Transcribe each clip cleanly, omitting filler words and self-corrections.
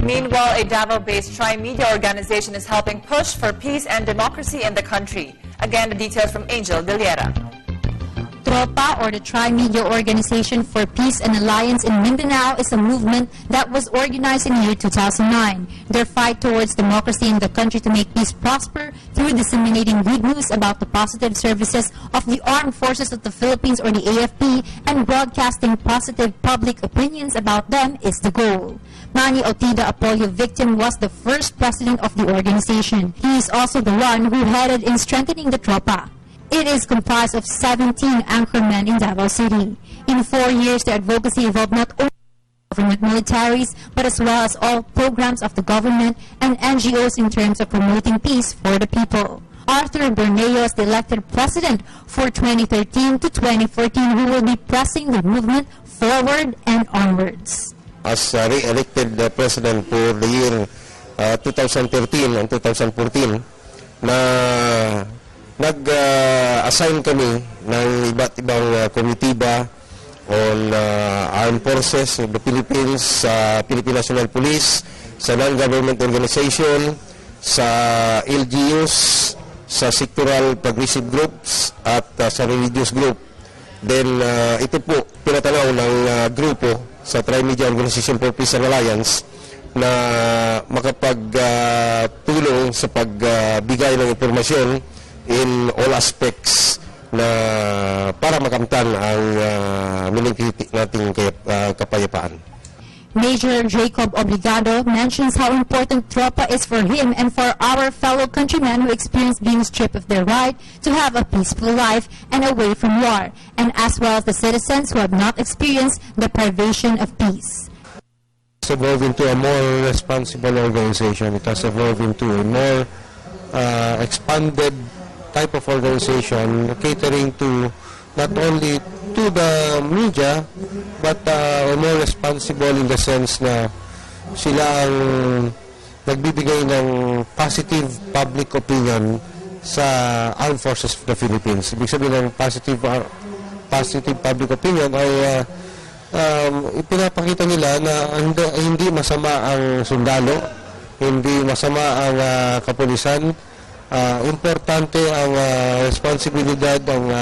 Meanwhile, a Davao-based tri-media organization is helping push for peace and democracy in the country. Again, the details from Angel Diliera. Tropa, or the Tri-Media Organization for Peace and Alliance in Mindanao, is a movement that was organized in the year 2009. Their fight towards democracy in the country to make peace prosper through disseminating good news about the positive services of the Armed Forces of the Philippines, or the AFP, and broadcasting positive public opinions about them is the goal. Manny Otida, a polio victim, was the first president of the organization. He is also the one who headed in strengthening the Tropa. It is comprised of 17 anchormen in Davao City. In 4 years, the advocacy involved not only government militaries, but as well as all programs of the government and NGOs in terms of promoting peace for the people. Arthur Berneo is the elected president for 2013 to 2014, who will be pressing the movement forward and onwards. As re-elected president for the year 2013 and 2014, na nag-assign kami ng iba't ibang komitiba on Armed Forces of the Philippines, sa Philippine National Police, sa non-government organization, sa LGUs, sa sectoral progressive groups, at sa religious group. Then ito po, pinatanaw ng grupo sa Tri-Media Organization for Peace and Alliance na makapagtulong sa pagbigay ng impormasyon in all aspects na para makamtan ang minimikiti nating kapayapaan. Major Jacob Obligado mentions how important Tropa is for him and for our fellow countrymen who experience being stripped of their right to have a peaceful life and away from war, and as well as the citizens who have not experienced the privation of peace. It's evolved into a more responsible organization. It has evolved into a more expanded type of organization catering to not only to the media but more responsible in the sense na sila ang nagbibigay ng positive public opinion sa Armed Forces of the Philippines. Ibig sabihin ng positive public opinion ay ipinapakita nila na hindi masama ang sundalo, hindi masama ang kapulisan. Importante ang responsibilidad, ang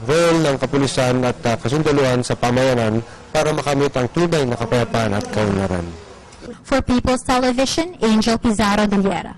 role ng kapulisan at kasundaluhan sa pamayanan para makamit ang tunay na kapayapaan at kaunlaran. For People's Television, Angel Pizarro Diliera.